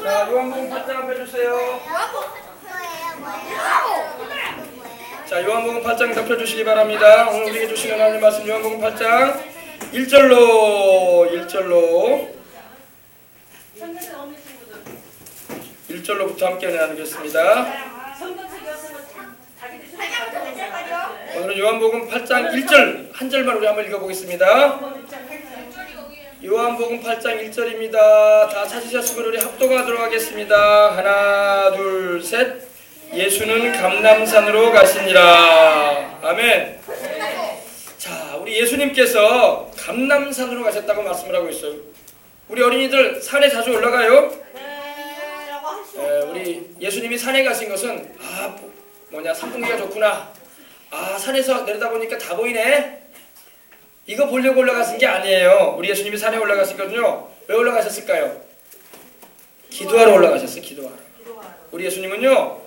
자, 요한복음 8장 펴주세요. 자, 요한복음 8장 펴주시기 바랍니다. 오늘 우리에게 주시는 하나님 말씀 요한복음 8장 1절로부터 함께 나누겠습니다. 오늘은 요한복음 8장 1절 한 절만 우리 한번 읽어보겠습니다. 요한복음 8장 1절입니다. 다 찾으셨으면 우리 합독하도록 하겠습니다. 하나 둘 셋. 예수는 감람산으로 가시니라. 아멘. 자, 우리 예수님께서 감람산으로 가셨다고 말씀을 하고 있어요. 우리 어린이들 산에 자주 올라가요? 우리 예수님이 산에 가신 것은 산풍기가 좋구나. 산에서 내려다보니까 다 보이네. 이거 보려고 올라가신 게 아니에요. 우리 예수님이 산에 올라가셨거든요. 왜 올라가셨을까요? 기도하러 올라가셨어요. 기도하러. 우리 예수님은요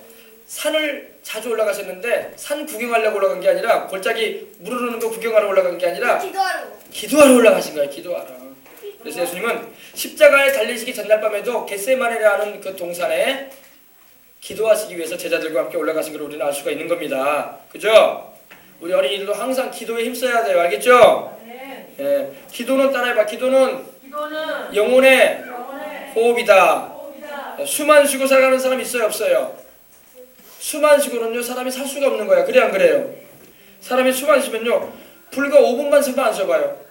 산을 자주 올라가셨는데 산 구경하려고 올라간 게 아니라 골짜기 물 흐르는 거 구경하러 올라간 게 아니라 기도하러 올라가신 거예요. 기도하러. 그래서 예수님은 십자가에 달리시기 전날 밤에도 겟세마네라는 그 동산에 기도하시기 위해서 제자들과 함께 올라가신 걸 우리는 알 수가 있는 겁니다. 그죠? 우리 어린이들도 항상 기도에 힘써야 돼요. 알겠죠? 네. 기도는 따라해봐. 기도는 영혼의 호흡이다. 숨만 쉬고 살아가는 사람 있어요? 없어요? 숨만 쉬고는요 사람이 살 수가 없는 거야. 그래 안 그래요? 사람이 숨만 쉬면요 불과 5분만 숨만 안 쉬어봐요.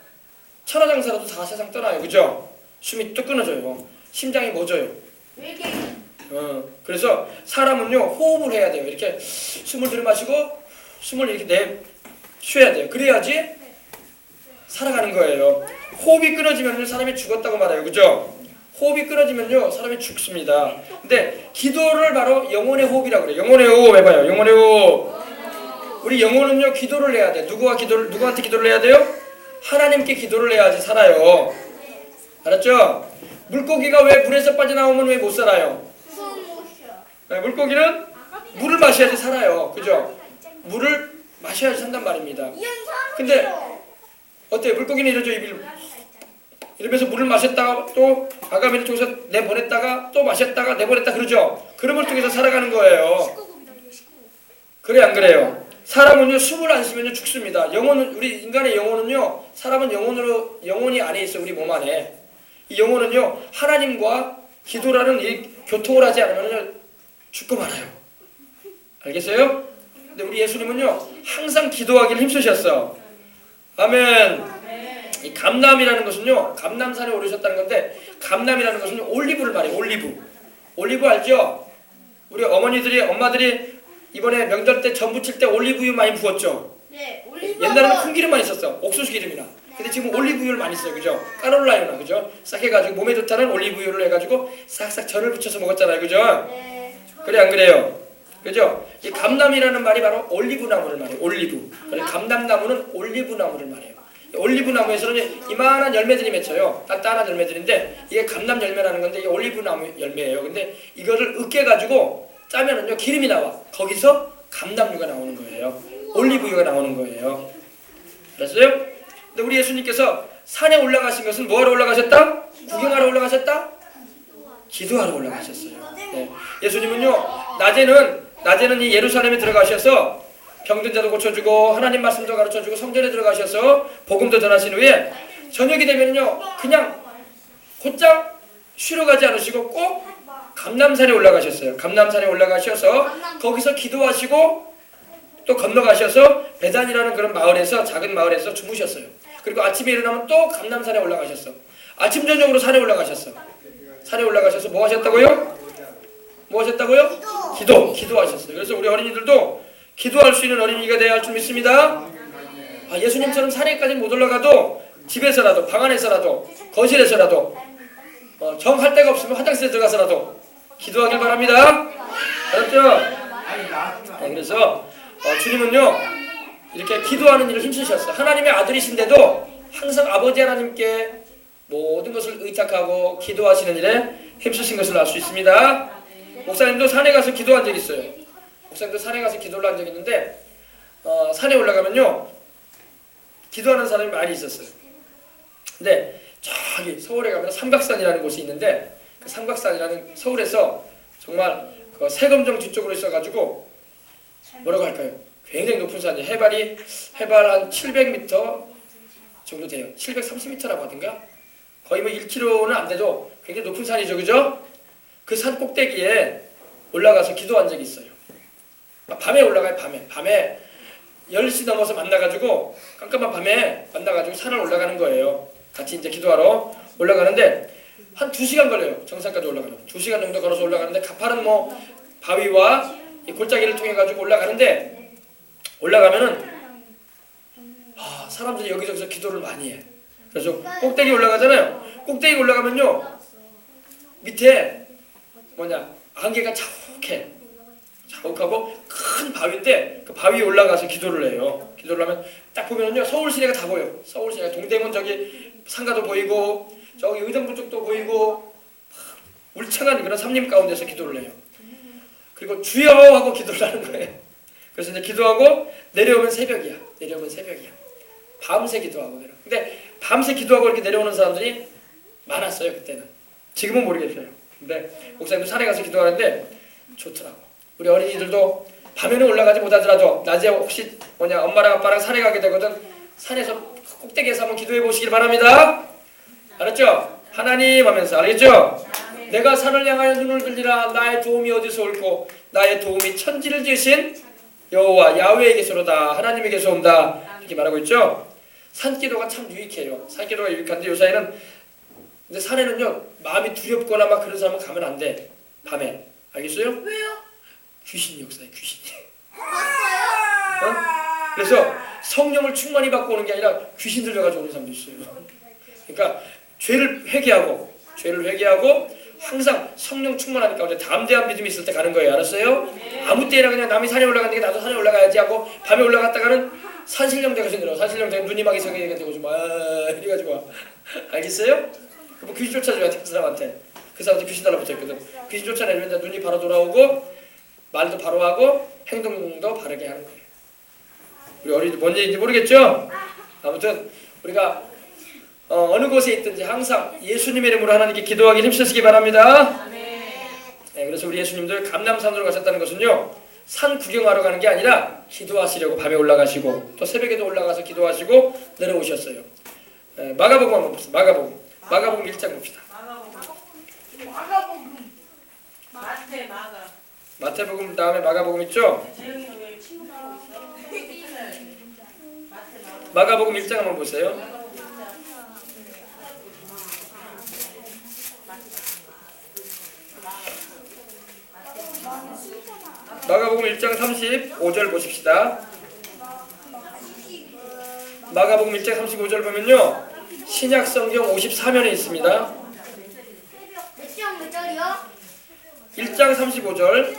천하장사라도 다 세상 떠나요. 그죠? 숨이 뚝 끊어져요. 심장이 멎어요. 그래서 사람은요 호흡을 해야 돼요. 이렇게 숨을 들이마시고 숨을 이렇게 쉬어야 돼요. 그래야지 살아가는 거예요. 호흡이 끊어지면 사람이 죽었다고 말해요. 그죠? 호흡이 끊어지면요 사람이 죽습니다. 근데 기도를 바로 영혼의 호흡이라고 그래요. 영혼의 호흡 해봐요. 영혼의 호흡. 우리 영혼은요 기도를 해야 돼. 누구한테 기도를 해야 돼요? 하나님께 기도를 해야지 살아요. 알았죠? 물고기가 왜 물에서 빠져나오면 왜 못 살아요? 물고기는 물을 마셔야지 살아요. 그죠? 물을 마셔야지 산단 말입니다. 근데 어때요? 물고기는 이러죠. 이러면서 물을 마셨다가 또 아가미를 통해서 내보냈다가 또 마셨다가 내보냈다 그러죠? 그런 통해서 살아가는 거예요. 그래 안 그래요? 사람은요 숨을 안 쉬면요 죽습니다. 우리 인간의 영혼은요 사람은 영혼이 안에 있어요. 우리 몸 안에. 이 영혼은요 하나님과 기도라는 이 교통을 하지 않으면 죽고 말아요. 알겠어요? 근데 우리 예수님은요 항상 기도하기를 힘쓰셨어. 아멘. 이 감람이라는 것은요 감람산에 오르셨다는 건데 감람이라는 것은 올리브를 말해요. 올리브 알죠? 우리 엄마들이 이번에 명절 때 전 부칠 때 올리브유 많이 부었죠? 네. 옛날에는 큰 기름만 있었어. 옥수수 기름이나. 근데 지금 올리브유를 많이 써요. 그죠? 까놀라유나 그죠? 싹 해가지고 몸에 좋다는 올리브유를 해가지고 싹싹 전을 붙여서 먹었잖아요. 그죠? 네. 그래 안 그래요? 그죠? 이 감람이라는 말이 바로 올리브나무를 말해요. 올리브. 감람나무는 올리브나무를 말해요. 올리브나무에서는 이만한 열매들이 맺혀요. 단단한 열매들인데 이게 감람 열매라는 건데 이게 올리브나무 열매예요. 근데 이거를 으깨가지고 짜면은요 기름이 나와. 거기서 감람유가 나오는 거예요. 올리브유가 나오는 거예요. 알았어요? 근데 우리 예수님께서 산에 올라가신 것은 뭐하러 올라가셨다? 구경하러 올라가셨다? 기도하러 올라가셨어요. 네. 예수님은요 낮에는 이 예루살렘에 들어가셔서 병든 자도 고쳐주고 하나님 말씀도 가르쳐주고 성전에 들어가셔서 복음도 전하신 후에 저녁이 되면요 그냥 곧장 쉬러 가지 않으시고 꼭 감람산에 올라가셨어요. 감람산에 올라가셔서 거기서 기도하시고 또 건너가셔서 베단이라는 그런 작은 마을에서 주무셨어요. 그리고 아침에 일어나면 또 감람산에 올라가셨어. 아침 저녁으로 산에 올라가셨어. 산에 올라가셔서 뭐 하셨다고요? 기도하셨어요. 그래서 우리 어린이들도 기도할 수 있는 어린이가 되어야 할 줄 믿습니다. 예수님처럼 산에까지 못 올라가도 집에서라도 방 안에서라도 거실에서라도 정할 데가 없으면 화장실에 들어가서라도 기도하길 바랍니다. 알았죠? 그래서 주님은요 이렇게 기도하는 일을 힘쓰셨어. 하나님의 아들이신데도 항상 아버지 하나님께 모든 것을 의탁하고 기도하시는 일에 힘쓰신 것을 알 수 있습니다. 목사님도 산에 가서 기도한 적이 있어요. 목사님도 산에 가서 기도를 한 적이 있는데 산에 올라가면요 기도하는 사람이 많이 있었어요. 근데 저기 서울에 가면 삼각산이라는 곳이 있는데 그 삼각산이라는 서울에서 정말 그 세검정 뒤쪽으로 있어가지고 뭐라고 할까요? 굉장히 높은 산이 해발 한 700m 정도 돼요. 730m라고 하던가? 거의 뭐 1km는 안 돼도 굉장히 높은 산이죠, 그죠? 그 산 꼭대기에 올라가서 기도한 적이 있어요. 밤에 올라가요, 밤에 10시 넘어서 만나가지고 깜깜한 밤에 만나가지고 산을 올라가는 거예요. 같이 이제 기도하러 올라가는데 한 2시간 걸려요. 정상까지 올라가면 2시간 정도 걸어서 올라가는데 가파른 뭐 바위와 이 골짜기를 통해 가지고 올라가는데 올라가면은 사람들이 여기저기서 기도를 많이 해. 그래서 꼭대기 올라가잖아요. 꼭대기 올라가면요 밑에 안개가 자욱하고 큰 바위인데 그 바위에 올라가서 기도를 해요. 기도를 하면 딱 보면요 서울 시내가 다 보여. 서울 시내 동대문 저기 상가도 보이고 저기 의정부 쪽도 보이고 울창한 그런 삼림 가운데서 기도를 해요. 그리고 주여 하고 기도를 하는 거예요. 그래서 이제 기도하고 내려오면 새벽이야. 밤새 기도하고 내려. 근데 밤새 기도하고 이렇게 내려오는 사람들이 많았어요 그때는. 지금은 모르겠어요. 근데 목사님도 산에 가서 기도하는데 좋더라고. 우리 어린이들도 밤에는 올라가지 못하더라도 낮에 혹시 엄마랑 아빠랑 산에 가게 되거든 산에서 꼭대기에서 한번 기도해 보시길 바랍니다. 알았죠? 하나님 하면서 알겠죠? 내가 산을 향하여 눈을 들리라. 나의 도움이 어디서 올고 나의 도움이 천지를 지으신 여호와 야훼에게서로다. 하나님에게서 온다. 이렇게 말하고 있죠? 산기도가 참 유익해요. 산기도가 유익한데 요새는 근데 산에는요 마음이 두렵거나 막 그런 사람은 가면 안 돼. 밤에. 알겠어요? 왜요? 귀신이 역사해. 귀신이. 봤어요? 그래서 성령을 충만히 받고 오는 게 아니라 귀신 들려가지고 오는 사람도 있어요. 그러니까 죄를 회개하고 항상 성령 충만하니까 어제 담대한 믿음이 있을 때 가는 거예요. 알았어요? 아무 때나 그냥 남이 산에 올라갔는데 나도 산에 올라가야지 하고 밤에 올라갔다가는 산신령 돼가지고 내려. 산신령 되면 눈이 막 이상하게 되고 좀 이래가지고 알겠어요? 뭐 귀신 쫓아줘야 돼. 그 사람한테. 그 사람한테 귀신 달라붙어있거든. 귀신 쫓아내면 눈이 바로 돌아오고 말도 바로 하고 행동도 바르게 하는 거예요. 우리 어린이들 뭔 얘기인지 모르겠죠? 아무튼 우리가 어느 곳에 있든지 항상 예수님의 이름으로 하나님께 기도하기 힘쓰시기 바랍니다. 네, 그래서 우리 예수님들 감람산으로 가셨다는 것은요 산 구경하러 가는 게 아니라 기도하시려고 밤에 올라가시고 또 새벽에도 올라가서 기도하시고 내려오셨어요. 네, 마가복음 한번 봅시다. 마가복음 1장 봅시다. 마가복음. 마태복음 다음에 마가복음 있죠? 마가복음 1장 한번 보세요. 마가복음 1장 35절 보십시다. 마가복음 1장 35절 보면요 신약 성경 54면에 있습니다. 1장 35절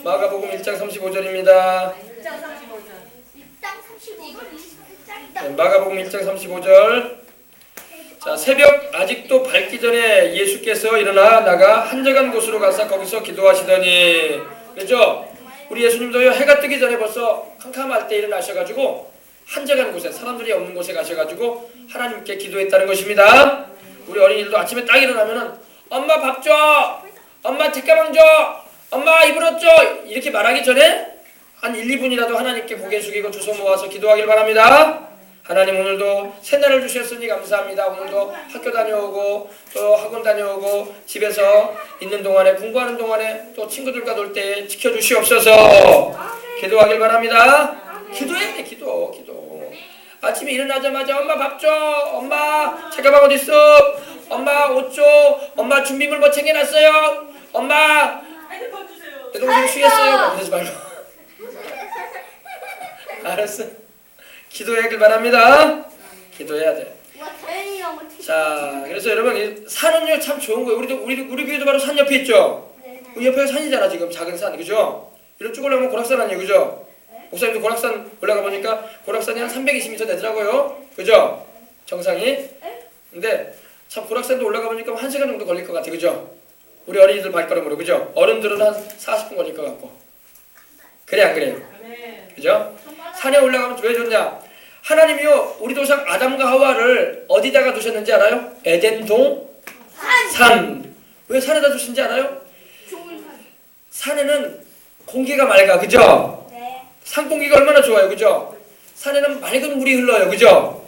마가복음 1장 35절입니다. 네, 마가복음 1장 35절 자 새벽 아직도 밝기 전에 예수께서 일어나 나가 한적한 곳으로 가서 거기서 기도하시더니 그렇죠? 우리 예수님도요 해가 뜨기 전에 벌써 캄캄할 때 일어나셔가지고 한적한 곳에 사람들이 없는 곳에 가셔가지고 하나님께 기도했다는 것입니다. 우리 어린이들도 아침에 딱 일어나면은 엄마 밥 줘, 엄마 책가방 줘, 엄마 이불 옷 줘 이렇게 말하기 전에 한 1, 2분이라도 하나님께 고개 숙이고 두 손 모아서 기도하길 바랍니다. 하나님 오늘도 새날을 주셨으니 감사합니다. 오늘도 학교 다녀오고 또 학원 다녀오고 집에서 있는 동안에 공부하는 동안에 또 친구들과 놀 때 지켜주시옵소서. 기도하길 바랍니다. 기도해. 기도. 아침에 일어나자마자 엄마 밥 줘. 엄마 책가방 어디 있어? 엄마 옷 줘. 엄마 준비물 뭐 챙겨놨어요? 엄마 핸드폰 주세요. 내 동생 쉬겠어요. 그러지 말고. 알았어. 기도하길 바랍니다. 기도해야 돼. 자, 그래서 여러분 산은요 참 좋은 거예요. 우리 교회도 바로 산 옆에 있죠. 그 옆에 산이잖아 지금 작은 산, 그죠? 이렇게 쭉 올라가면 고락산 아니에요, 그죠? 목사님도 고락산 올라가 보니까 고락산이 한 320m 되더라고요, 그죠? 정상이. 근데 참 고락산도 올라가 보니까 1시간 정도 걸릴 것 같아, 그죠? 우리 어린이들 발걸음으로, 그죠? 어른들은 한 40분 걸릴 것 같고. 그래 안 그래요? 그죠? 산에 올라가면 왜 좋냐? 하나님이요 우리 조상 아담과 하와를 어디다가 두셨는지 알아요? 에덴동 산. 왜 산에다 두신지 알아요? 산에는 공기가 맑아, 그죠? 산 공기가 얼마나 좋아요, 그죠? 산에는 맑은 물이 흘러요, 그죠?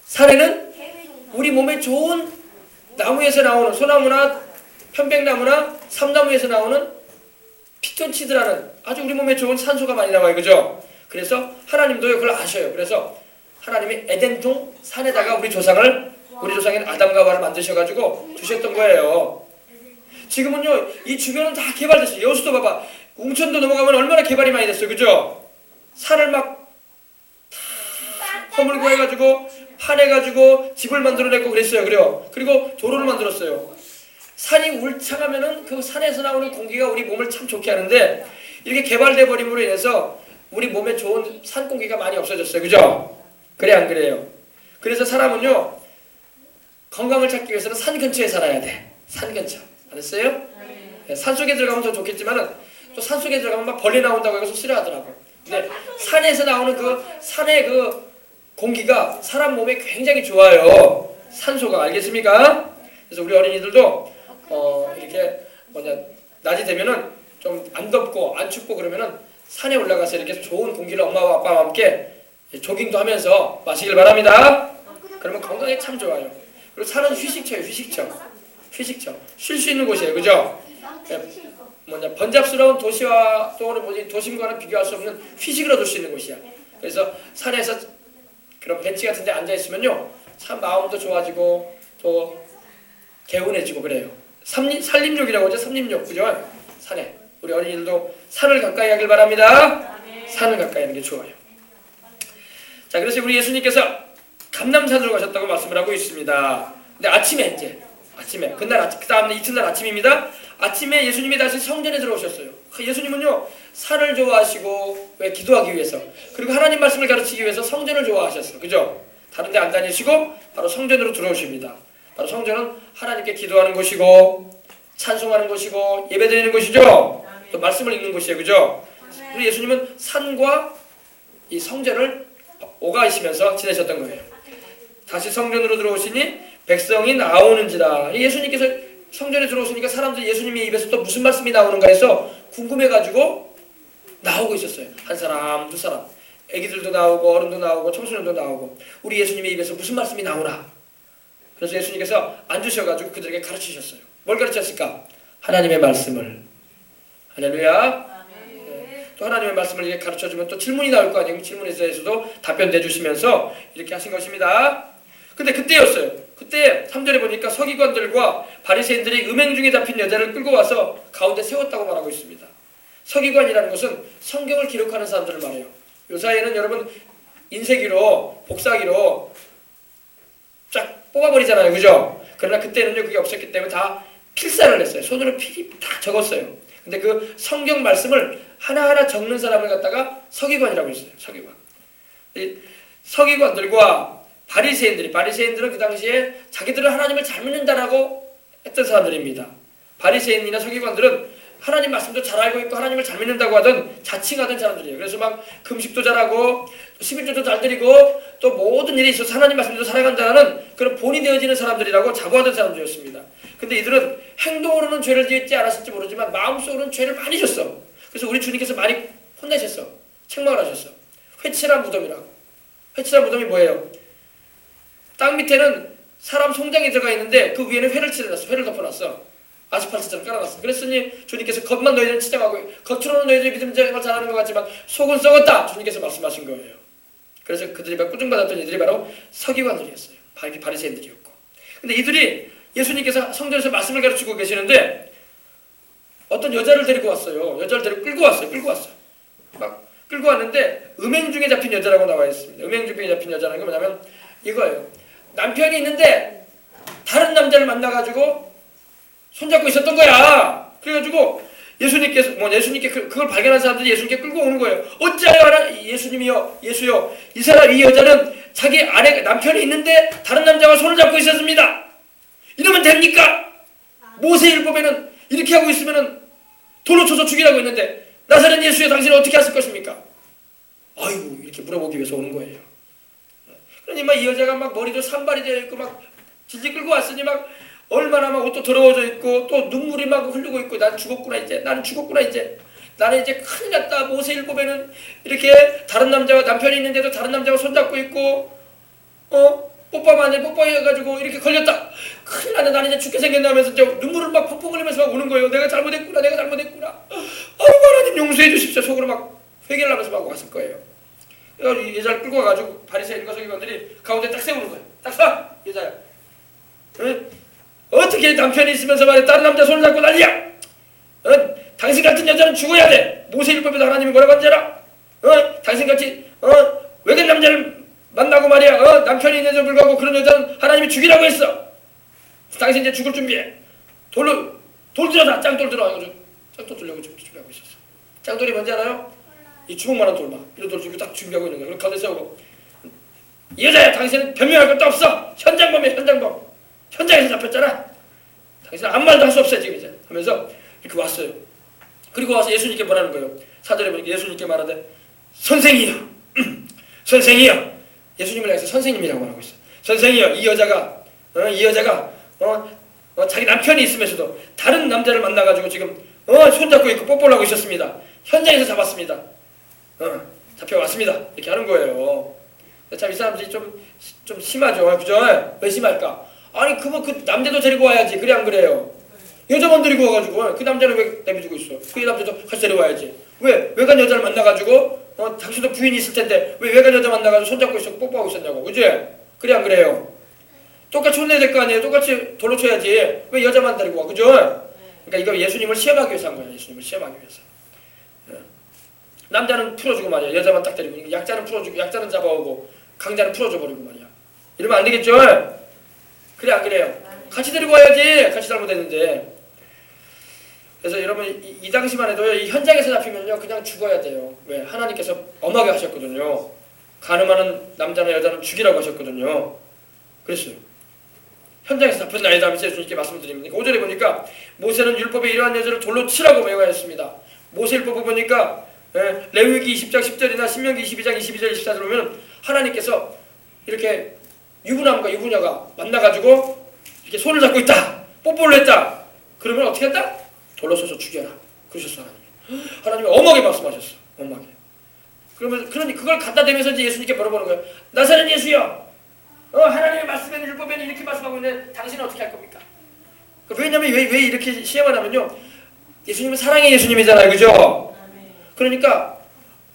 산에는 우리 몸에 좋은 나무에서 나오는 소나무나 편백나무나 삼나무에서 나오는 피톤치드라는 아주 우리 몸에 좋은 산소가 많이 나와요, 그죠? 그래서 하나님도 그걸 아셔요. 그래서 하나님이 에덴동 산에다가 우리 조상인 아담과 하와를 만드셔가지고 두셨던 거예요. 지금은요, 이 주변은 다 개발됐어요. 여수도 봐봐. 웅천도 넘어가면 얼마나 개발이 많이 됐어요. 그죠? 산을 막 다 허물고 해가지고 파내가지고 집을 만들어내고 그랬어요. 그래요. 그리고 도로를 만들었어요. 산이 울창하면은 그 산에서 나오는 공기가 우리 몸을 참 좋게 하는데 이렇게 개발돼 버림으로 인해서 우리 몸에 좋은 산 공기가 많이 없어졌어요. 그죠? 그래 안 그래요? 그래서 사람은요, 건강을 찾기 위해서는 산 근처에 살아야 돼. 산 근처. 알았어요? 네. 산 속에 들어가면 더 좋겠지만은 또 산 속에 들어가면 막 벌레 나온다고 해서 싫어하더라고. 근데 산에서 나오는 그 산의 그 공기가 사람 몸에 굉장히 좋아요. 산소가. 알겠습니까? 그래서 우리 어린이들도 이렇게 낮이 되면은 좀 안 덥고 안 춥고 그러면은 산에 올라가서 이렇게 좋은 공기를 엄마와 아빠와 함께 조깅도 하면서 마시길 바랍니다. 그러면 건강에 참 좋아요. 그리고 산은 휴식처예요. 휴식처. 쉴 수 있는 곳이에요. 그죠? 번잡스러운 도시와 또는 도심과는 비교할 수 없는 휴식을 얻을 수 있는 곳이야. 그래서 산에서 그런 벤치 같은 데 앉아 있으면요, 참 마음도 좋아지고 또 개운해지고 그래요. 산림욕이라고 하죠. 산림욕. 그죠? 산에. 우리 어린이들도 산을 가까이 하길 바랍니다. 산을 가까이 하는 게 좋아요. 자, 그래서 우리 예수님께서 감람산으로 가셨다고 말씀을 하고 있습니다. 근데 아침에 그 다음날 이튿날 아침입니다. 아침에 예수님이 다시 성전에 들어오셨어요. 예수님은요, 산을 좋아하시고 왜 기도하기 위해서, 그리고 하나님 말씀을 가르치기 위해서 성전을 좋아하셨어요. 그죠? 다른 데 안 다니시고 바로 성전으로 들어오십니다. 바로 성전은 하나님께 기도하는 곳이고 찬송하는 곳이고 예배드리는 곳이죠. 또 말씀을 읽는 곳이에요. 그죠? 우리 예수님은 산과 이 성전을 오가시면서 지내셨던 거예요. 다시 성전으로 들어오시니 백성이 나오는지라. 예수님께서 성전에 들어오시니까 사람들이 예수님의 입에서 또 무슨 말씀이 나오는가 해서 궁금해가지고 나오고 있었어요. 한 사람, 두 사람. 애기들도 나오고 어른도 나오고 청소년도 나오고 우리 예수님의 입에서 무슨 말씀이 나오나. 그래서 예수님께서 앉으셔가지고 그들에게 가르치셨어요. 뭘 가르쳤을까? 하나님의 말씀을. 할렐루야. 네. 또 하나님의 말씀을 이렇게 가르쳐주면 또 질문이 나올 거 아니에요. 질문에 대해서도 답변 내주시면서 이렇게 하신 것입니다. 근데 그때였어요. 그때 3절에 보니까 서기관들과 바리새인들이 음행 중에 잡힌 여자를 끌고 와서 가운데 세웠다고 말하고 있습니다. 서기관이라는 것은 성경을 기록하는 사람들을 말해요. 요사이에는 여러분 인쇄기로 복사기로 쫙 뽑아버리잖아요. 그죠? 그러나 그때는요, 그게 없었기 때문에 다 필사를 했어요. 손으로 필히 다 적었어요. 근데 그 성경 말씀을 하나하나 적는 사람을 갖다가 서기관이라고 했어요. 서기관. 이 서기관들과 바리새인들은 그 당시에 자기들은 하나님을 잘 믿는다라고 했던 사람들입니다. 바리새인이나 서기관들은 하나님 말씀도 잘 알고 있고 하나님을 잘 믿는다고 하던 자칭하던 사람들이에요. 그래서 막 금식도 잘하고 11조도 잘 드리고 또 모든 일에 있어서 하나님 말씀도 살아간다는 그런 본이 되어지는 사람들이라고 자부하던 사람들이었습니다. 근데 이들은 행동으로는 죄를 짓지 않았을지 모르지만 마음속으로는 죄를 많이 졌어. 그래서 우리 주님께서 많이 혼내셨어. 책망을 하셨어. 회칠한 무덤이라고. 회칠한 무덤이 뭐예요? 땅 밑에는 사람 송장이 들어가 있는데 그 위에는 회를 칠해놨어. 회를 덮어놨어. 아스팔트처럼 깔아놨어. 그랬으니 주님께서 겉만 너희들은 치장하고 겉으로는 너희들이 믿음을 잘하는 것 같지만 속은 썩었다. 주님께서 말씀하신 거예요. 그래서 그들이 꾸중받았던 이들이 바로 서기관들이었어요. 바리새인들이었고. 근데 이들이 예수님께서 성전에서 말씀을 가르치고 계시는데 어떤 여자를 데리고 왔어요. 여자를 데리고 끌고 왔어요. 막 끌고 왔는데 음행 중에 잡힌 여자라고 나와 있습니다. 음행 중에 잡힌 여자라는 게 뭐냐면 이거예요. 남편이 있는데 다른 남자를 만나가지고 손잡고 있었던 거야. 그래가지고 예수님께 그걸 발견한 사람들이 예수님께 끌고 오는 거예요. 어찌하여 예수님이요, 예수요, 이 여자는 자기 남편이 있는데 다른 남자와 손을 잡고 있었습니다. 이러면 됩니까? 모세율법에는 이렇게 하고 있으면은 돌로 쳐서 죽이라고 했는데 나사렛 예수여 당신은 어떻게 하실 것입니까? 아이고 이렇게 물어보기 위해서 오는 거예요. 그러니 막 이 여자가 막 머리도 산발이 되어 있고 막 질질 끌고 왔으니 막 얼마나 막 옷도 더러워져 있고 또 눈물이 막 흐르고 있고 나는 죽었구나 이제 나는 죽었구나 이제 나는 이제 큰일 났다. 모세일법에는 이렇게 다른 남자와 남편이 있는데도 다른 남자와 손잡고 있고 뽀뽀하면 안 돼. 뽀뽀해가지고 이렇게 걸렸다. 큰일 났네. 나는 이제 죽게 생겼나 하면서 이제 눈물을 막 펑펑 흘리면서 막 우는 거예요. 내가 잘못했구나. 내가 잘못했구나. 아이고 하나님 용서해 주십시오. 속으로 막 회개를 하면서 막 왔을 거예요. 그래서 여자를 끌고 와가지고 바리새인과 서기관들이 가운데 딱 세우는 거예요. 딱 서! 여자야. 응? 어떻게 남편이 있으면서 말해 다른 남자 손을 잡고 난리야. 당신 같은 여자는 죽어야 돼. 모세율법에도 하나님이 뭐라고 하는지 알아? 당신같이 외간 남자를 만나고 말이야. 남편이 있는데도 불구하고 그런 여자는 하나님이 죽이라고 했어. 당신 이제 죽을 준비해. 돌 들어라. 짱돌 들어. 짱돌 들려고 준비하고 있었어. 짱돌이 뭔지 알아요? 이 주먹만한 돌 막 이런 돌 들고 딱 준비하고 있는 거야. 그럼 가운데 세우고 이 여자야 당신은 변명할 것도 없어. 현장범이야 현장범. 현장에서 잡혔잖아. 당신은 아무 말도 할 수 없어 지금 이제 하면서 이렇게 왔어요. 그리고 와서 예수님께 뭐라는 거예요. 사절에 보니까 예수님께 말하되 선생이여 선생이여 예수님을 향해서 선생님이라고 말하고 있어요. 선생이여 이 여자가 자기 남편이 있으면서도 다른 남자를 만나가지고 지금 손잡고 있고 뽀뽀를 하고 있었습니다. 현장에서 잡았습니다. 잡혀왔습니다. 이렇게 하는 거예요. 참 이 사람들이 좀 심하죠. 그죠? 왜 심할까? 아니 그 남자도 데리고 와야지. 그래 안 그래요? 여자만 데리고 와가지고 그 남자는 왜 내비두고 있어? 그 남자도 같이 데려와야지. 왜 외간 여자를 만나가지고 당신도 부인이 있을 텐데 왜 외간 여자 만나가지고 손잡고 있었고 뽀뽀하고 있었냐고. 그지? 그래 안 그래요? 똑같이 혼내야 될 거 아니에요? 똑같이 돌로 쳐야지. 왜 여자만 데리고 와? 그죠? 그러니까 이거 예수님을 시험하기 위해서 한 거예요. 예수님을 시험하기 위해서. 남자는 풀어주고 말이야. 여자만 딱 데리고. 약자는 풀어주고 약자는 잡아오고 강자는 풀어줘 버리고 말이야. 이러면 안 되겠죠? 그래 안 그래요? 같이 데리고 와야지. 같이 잘못했는데. 그래서 여러분 이 당시만 해도요. 이 현장에서 잡히면요. 그냥 죽어야 돼요. 왜? 하나님께서 엄하게 하셨거든요. 간음하는 남자나 여자는 죽이라고 하셨거든요. 그랬어요. 현장에서 잡혔나이다 하면서 예수님께 말씀드립니다. 5절에 보니까 모세는 율법에 이러한 여자를 돌로 치라고 명하였습니다. 모세 율법을 보니까 레위기 20장 10절이나 신명기 22장 22절 24절 보면 하나님께서 이렇게 유부남과 유부녀가 만나가지고 이렇게 손을 잡고 있다. 뽀뽀를 했다. 그러면 어떻게 했다? 돌로 쳐서 죽여라. 그러셨어 하나님. 하나님이 엄하게 말씀하셨어. 엄하게. 그러니 그걸 갖다 대면서 이제 예수님께 물어보는 거예요. 나사렛 예수여. 하나님의 말씀에는 율법에는 이렇게 말씀하고 있는데 당신은 어떻게 할 겁니까? 왜냐면 왜 이렇게 시험을 하면요. 예수님은 사랑의 예수님이잖아요. 그죠? 그러니까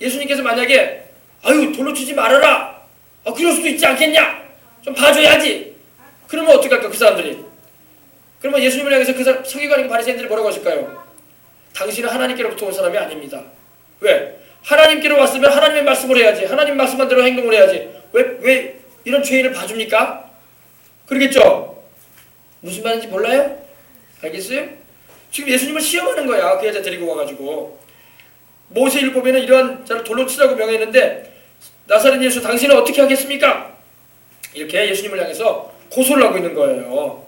예수님께서 만약에 아유 돌로 치지 말아라. 그럴 수도 있지 않겠냐? 좀 봐줘야지. 그러면 어떻게 할까 그 사람들이? 그러면 예수님을 향해서 그 서기관이고 바리새인들이 뭐라고 하실까요? 당신은 하나님께로부터 온 사람이 아닙니다. 왜? 하나님께로 왔으면 하나님의 말씀을 해야지. 하나님 말씀한 대로 행동을 해야지. 왜 이런 죄인을 봐줍니까? 그러겠죠? 무슨 말인지 몰라요? 알겠어요? 지금 예수님을 시험하는 거야. 그 여자 데리고 와가지고. 모세율법에는 이러한 자를 돌로 치라고 명했는데 나사렛 예수 당신은 어떻게 하겠습니까? 이렇게 예수님을 향해서 고소를 하고 있는 거예요.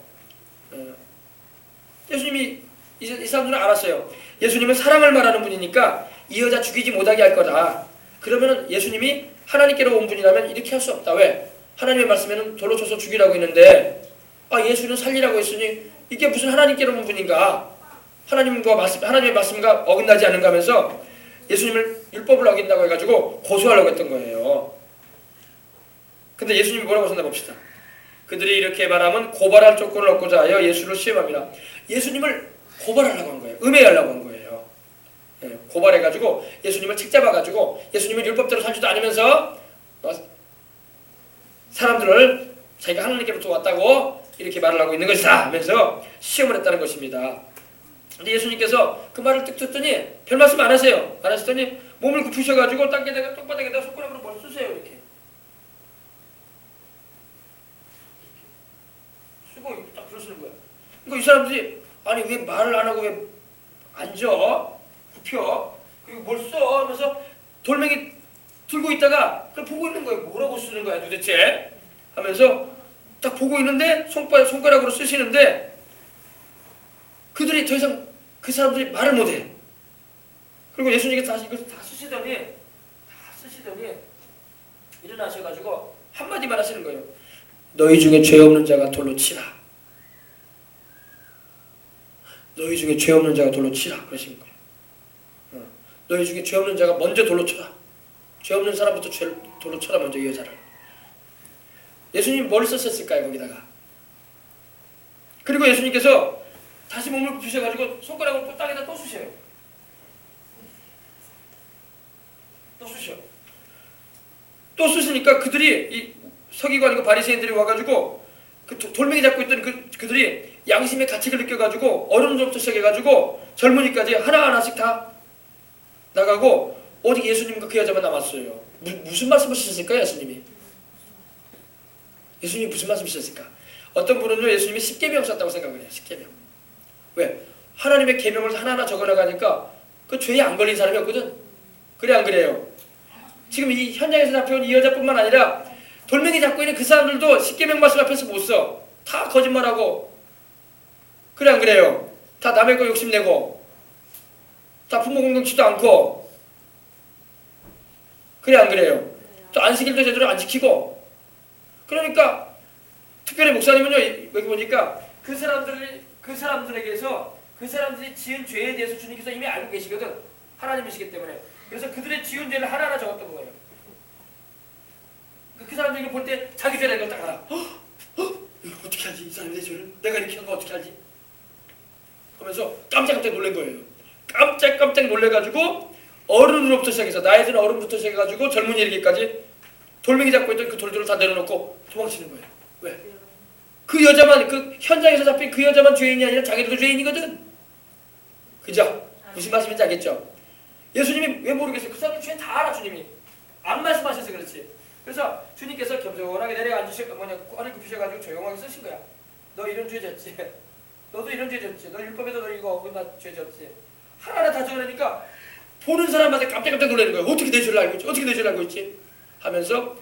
예수님이 이 사람들은 알았어요. 예수님은 사랑을 말하는 분이니까 이 여자 죽이지 못하게 할 거다. 그러면 예수님이 하나님께로 온 분이라면 이렇게 할 수 없다. 왜? 하나님의 말씀에는 돌로 쳐서 죽이라고 했는데 예수는 살리라고 했으니 이게 무슨 하나님께로 온 분인가? 하나님의 말씀과 어긋나지 않은가 하면서 예수님을 율법을 어긴다고 해가지고 고소하려고 했던 거예요. 근데 예수님이 뭐라고 하셨나 봅시다. 그들이 이렇게 말하면 고발할 조건을 얻고자 하여 예수를 시험합니다. 예수님을 고발하려고 한 거예요. 음해하려고 한 거예요. 고발해가지고 예수님을 책잡아가지고 예수님을 율법대로 살지도 않으면서 사람들을 자기가 하나님께로부터 왔다고 이렇게 말을 하고 있는 것이다 하면서 시험을 했다는 것입니다. 근데 예수님께서 그 말을 뜩 듣더니 별 말씀 안 하세요. 안 하시더니 몸을 굽히셔가지고 땅바닥에다 손가락으로 뭘 쓰세요. 이렇게 쓰고 딱 그러시는 거예요. 그러니까 이 사람들이 아니 왜 말을 안 하고 왜 앉아? 굽혀? 그리고 뭘 써? 하면서 돌멩이 들고 있다가 그걸 보고 있는 거예요. 뭐라고 쓰는 거야 도대체? 하면서 딱 보고 있는데 손가락으로 쓰시는데 그들이 더 이상 그 사람들이 말을 못해. 그리고 예수님께서 다시 이걸 다 쓰시더니 일어나셔가지고 한마디만 하시는 거예요. 너희 중에 죄 없는 자가 돌로 치라. 너희 중에 죄 없는 자가 돌로 치라 그러신 거예요. 너희 중에 죄 없는 자가 먼저 돌로 쳐라. 죄 없는 사람부터 돌로 쳐라 먼저 이 여자를. 예수님이 뭘 썼을까요 거기다가? 그리고 예수님께서 다시 몸을 굽히셔가지고 손가락을 또 땅에다 또 쑤셔요. 또 쑤셔. 또 쑤시니까 그들이 이 서기관이고 바리새인들이 와가지고 그 돌멩이 잡고 있던 그들이 양심의 가책을 느껴가지고 어른들부터 시작해가지고 젊은이까지 하나하나씩 다 나가고 오직 예수님과 그 여자만 남았어요. 무슨 말씀을 하셨을까요 예수님이? 예수님이 무슨 말씀을 하셨을까? 어떤 분은요 예수님이 10계명 썼다고 생각을 해요. 10계명. 왜? 하나님의 계명을 하나하나 적어나가니까 그 죄에 안 걸린 사람이 없거든. 그래 안 그래요? 지금 이 현장에서 잡혀온 이 여자뿐만 아니라 돌멩이 잡고 있는 그 사람들도 10계명 말씀 앞에서 못 써. 다 거짓말하고 그래 안 그래요? 다 남의 거 욕심내고 다 부모 공경치도 않고 그래 안 그래요? 또 안식일도 제대로 안 지키고 그러니까 특별히 목사님은요 여기 보니까 그 사람들에게서 그 사람들이 지은 죄에 대해서 주님께서 이미 알고 계시거든. 하나님이시기 때문에. 그래서 그들의 지은 죄를 하나하나 적었던 거예요. 그 사람들이 볼 때 자기 죄라는 걸 딱 알아. 이거 어떻게 하지? 이 사람의 죄를 내가 이렇게 한 거 어떻게 하지? 하면서 깜짝깜짝 놀란 거예요. 깜짝 놀래가지고 어른으로부터 시작해서 나이 든 어른부터 시작해가지고 젊은이 이르기까지 돌멩이 잡고 있던 그 돌들을 다 내려놓고 도망치는 거예요. 왜? 그 여자만 그 현장에서 잡힌 그 여자만 죄인이 아니라 자기들도 죄인이거든. 그죠? 무슨 말씀인지 알겠죠? 예수님이 왜 모르겠어요? 그 사람들 죄 다 알아 주님이. 안 말씀하셔서 그렇지. 그래서 주님께서 겸손하게 내려앉으시고 꺼내 굽히셔가지고 조용하게 쓰신 거야. 너 이런 죄 졌지. 너도 이런 죄 졌지. 너 율법에도 너 이거 어긋나 죄 졌지. 하나하나 다 적어내니까 보는 사람마다 깜짝깜짝 놀라는 거야. 어떻게 내 죄를 알고 있지? 어떻게 내 죄를 알고 있지? 하면서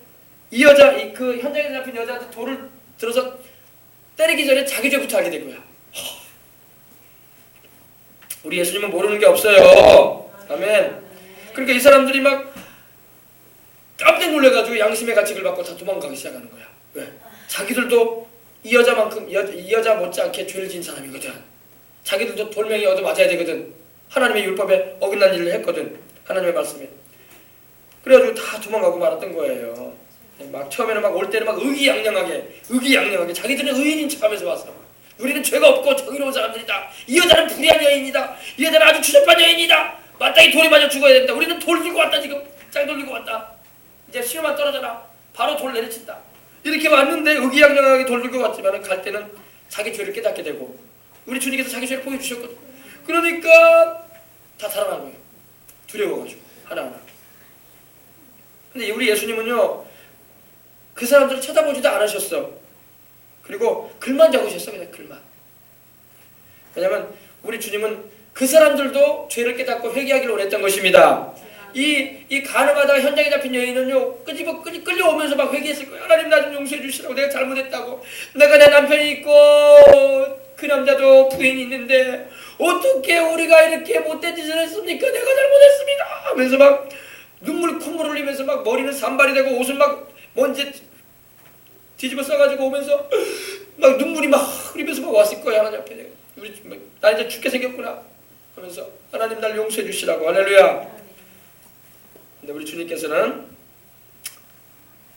이 여자, 그 현장에 잡힌 여자한테 돌을 들어서 때리기 전에 자기 죄부터 알게 된 거야. 우리 예수님은 모르는 게 없어요. 아멘. 그러니까 이 사람들이 막 깜짝 놀래가지고 양심의 가책을 받고 다 도망가기 시작하는 거야. 왜? 자기들도 이 여자만큼 이 여자 못지않게 죄를 지은 사람이거든. 자기들도 돌멩이 얻어 맞아야 되거든. 하나님의 율법에 어긋난 일을 했거든. 하나님의 말씀에. 그래가지고 다 도망가고 말았던 거예요. 막 처음에는 막 올 때는 막 의기양양하게 자기들은 의인인 척하면서 왔어. 우리는 죄가 없고 정의로운 사람들이다. 이 여자는 불의한 여인이다. 이 여자는 아주 추접한 여인이다. 마땅히 돌에 맞아 죽어야 된다. 우리는 돌 들고 왔다 지금. 짱 돌리고 왔다. 이제 시험만 떨어져라. 바로 돌 내리친다. 이렇게 왔는데 의기양양하게 돌 들고 왔지만 갈 때는 자기 죄를 깨닫게 되고 우리 주님께서 자기 죄를 보여주셨거든. 그러니까 다 살아난 거예요. 두려워가지고 하나하나. 근데 우리 예수님은요 그 사람들을 쳐다보지도 않으셨어. 그리고 글만 적으셨어. 그냥 글만. 왜냐면 우리 주님은 그 사람들도 죄를 깨닫고 회개하기를 원했던 것입니다. 이 가늠하다가 현장에 잡힌 여인은요 끌려오면서 막 회개했을 거예요. 하나님 나 좀 용서해 주시라고. 내가 잘못했다고. 내가 내 남편이 있고 그 남자도 부인이 있는데 어떻게 우리가 이렇게 못된 짓을 했습니까? 내가 잘못했습니다 하면서 막 콧물 흘리면서 막 머리는 산발이 되고 옷은 막 먼지 뒤집어 써가지고 오면서 막 눈물이 막 흐리면서 막 왔을 거야. 하나님 앞에 나 이제 죽게 생겼구나 하면서 하나님 날 용서해 주시라고. 할렐루야. 근데 우리 주님께서는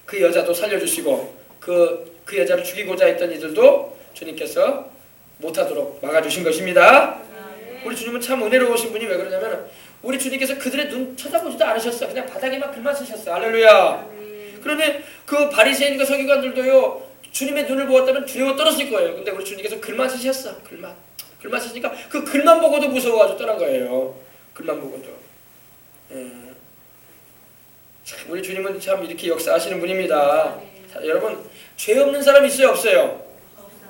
그 여자도 살려주시고 그 여자를 죽이고자 했던 이들도 주님께서 못하도록 막아주신 것입니다. 우리 주님은 참 은혜로우신 분이 왜 그러냐면 우리 주님께서 그들의 눈 쳐다보지도 않으셨어. 그냥 바닥에만 글만 쓰셨어. 할렐루야. 그런데 그 바리새인과 서기관들도요 주님의 눈을 보았다면 두려워 떨었을 거예요. 근데 우리 주님께서 글만 쓰셨어. 글만 쓰시니까 그 글만 보고도 무서워가지고 떠난 거예요. 글만 보고도. 참 우리 주님은 참 이렇게 역사하시는 분입니다. 자, 여러분 죄 없는 사람 있어요 없어요?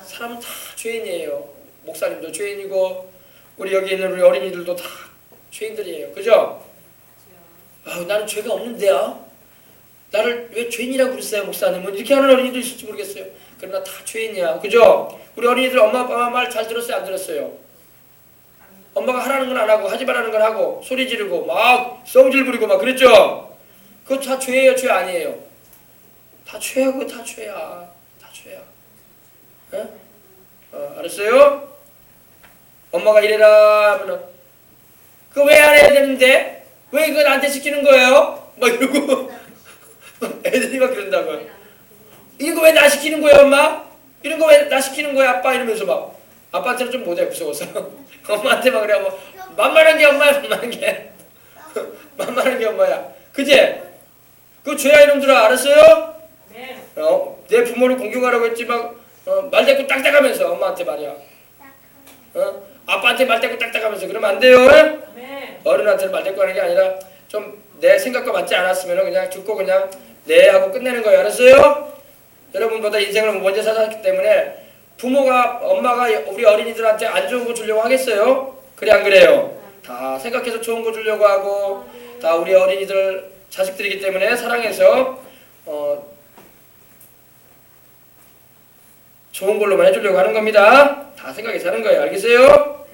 사람은 다 죄인이에요. 목사님도 죄인이고 우리 여기 있는 우리 어린이들도 다 죄인들이에요. 그죠? 나는 죄가 없는데요. 나를 왜 죄인이라고 그랬어요 목사님은? 이렇게 하는 어린이도 있을지 모르겠어요. 그러나 다 죄인이야. 그죠? 우리 어린이들 엄마 아빠 말 잘 들었어요 안 들었어요? 엄마가 하라는 건 안 하고 하지 말라는 건 하고 소리 지르고 막 성질 부리고 막 그랬죠? 그거 다 죄예요 죄 아니에요? 다 죄야. 그거 다 죄야. 다 죄야. 에? 알았어요? 엄마가 이래라 하면은 그거 왜 안 해야 되는데? 왜 이거 나한테 시키는 거예요? 막 이러고 애들이 막 그런다고요. 이거 왜 나 시키는 거야 엄마? 이런 거 왜 나 시키는 거야 아빠? 이러면서 막 아빠한테는 좀 못해 무서워서 엄마한테 막 그래 뭐 만만한 게 엄마야 만만한 게 만만한 게 엄마야 그제? 그거 죄야 이놈들아 알았어요? 네. 내 부모를 공경하라고 했지 막 말대꾸 딱딱하면서 엄마한테 말이야 아빠한테 말대꾸 딱딱하면서 그러면 안 돼요. 네. 어른한테는 말대꾸 하는 게 아니라 좀 내 생각과 맞지 않았으면 그냥 듣고 그냥 네 하고 끝내는 거예요. 알았어요? 여러분보다 인생을 먼저 살았기 때문에 부모가 엄마가 우리 어린이들한테 안 좋은 거 주려고 하겠어요? 그래 안 그래요? 다 생각해서 좋은 거 주려고 하고 다 우리 어린이들 자식들이기 때문에 사랑해서 좋은 걸로만 해주려고 하는 겁니다. 다 생각해서 하는 거예요. 알겠어요?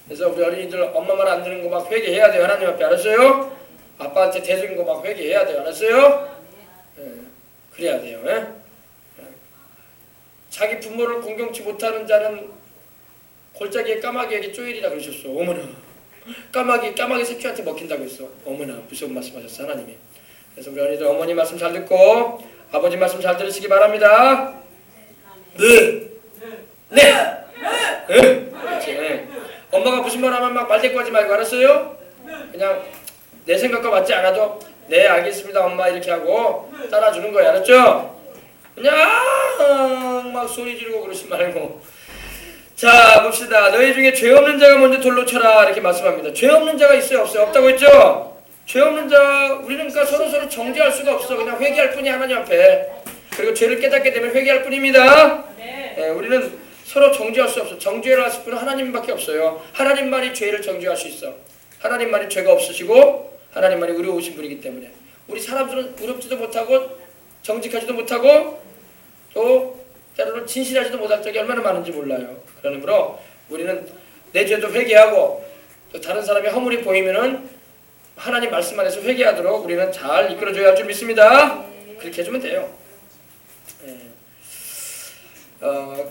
그래서 우리 어린이들 엄마 말 안 듣는 거 막 회개해야 돼요. 하나님 앞에 알았어요? 아빠한테 대적인 거 막 회개해야 돼요. 알았어요? 그래야 돼요. 자기 부모를 공경치 못하는 자는 골짜기에 까마귀에게 쪼이리라 그러셨어. 어머나 까마귀 새끼한테 먹힌다고 했어. 어머나 무서운 말씀하셨어 하나님이. 그래서 우리 어린이들 어머니 말씀 잘 듣고 아버지 말씀 잘 들으시기 바랍니다. 네. 그렇지. 네. 엄마가 무슨 말 하면 막 말대꾸하지 말고 알았어요? 그냥 내 생각과 맞지 않아도 네 알겠습니다 엄마 이렇게 하고 따라주는 거야. 알았죠? 그냥 막 소리 지르고 그러지 말고. 자 봅시다. 너희 중에 죄 없는 자가 먼저 돌로 쳐라 이렇게 말씀합니다. 죄 없는 자가 있어요 없어요? 없다고 했죠? 죄 없는 자 우리는 그러니까 서로 정죄할 수가 없어. 그냥 회개할 뿐이 하나님 앞에. 그리고 죄를 깨닫게 되면 회개할 뿐입니다. 우리는 서로 정죄할 수 없어. 정죄를 하실 분은 하나님밖에 없어요. 하나님만이 죄를 정죄할 수 있어. 하나님만이 죄가 없으시고 하나님만이 의로우신 분이기 때문에 우리 사람들은 의롭지도 못하고 정직하지도 못하고 또 때로는 진실하지도 못할 적이 얼마나 많은지 몰라요. 그러므로 우리는 내 죄도 회개하고 또 다른 사람의 허물이 보이면은 하나님 말씀 안에서 회개하도록 우리는 잘 이끌어줘야 할 줄 믿습니다. 그렇게 해주면 돼요.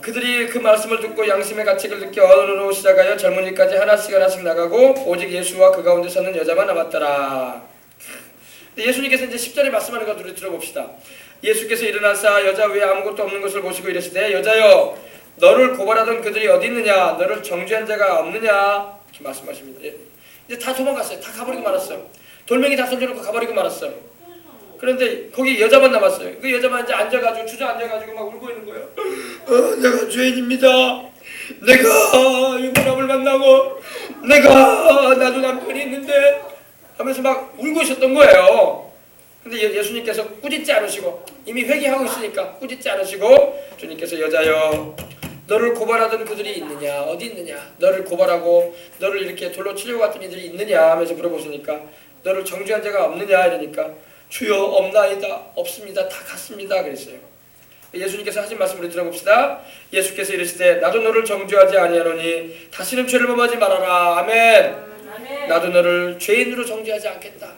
그들이 그 말씀을 듣고 양심의 가책을 느껴 어른으로 시작하여 젊은이까지 하나씩 나가고 오직 예수와 그 가운데 서는 여자만 남았더라. 예수님께서 이제 10절에 말씀하는 것 우리 들어봅시다. 예수께서 일어나사 여자 외에 아무것도 없는 것을 보시고 이르시되 여자여 너를 고발하던 그들이 어디 있느냐 너를 정죄한 자가 없느냐 이렇게 말씀하십니다. 이제 다 도망갔어요. 다 가버리고 말았어요. 돌멩이 다 던져놓고 가버리고 말았어요. 그런데 거기 여자만 남았어요. 그 여자만 이제 앉아가지고 주저앉아가지고 막 울고 있는 거예요. 내가 죄인입니다. 내가 유부남을 만나고 내가 나도 남편이 있는데 하면서 막 울고 있었던 거예요. 근데 예수님께서 꾸짖지 않으시고 이미 회개하고 있으니까 꾸짖지 않으시고 주님께서 여자여 너를 고발하던 그들이 있느냐 어디 있느냐 너를 고발하고 너를 이렇게 돌로 치려고 했던 이들이 있느냐 하면서 물어보시니까 너를 정죄한 자가 없느냐 이러니까 주여 없나이다 없습니다 다 갔습니다 그랬어요. 예수님께서 하신 말씀 우리 들어봅시다. 예수께서 이르시되 나도 너를 정죄하지 아니하노니 다시는 죄를 범하지 말아라. 아멘. 나도 너를 죄인으로 정죄하지 않겠다.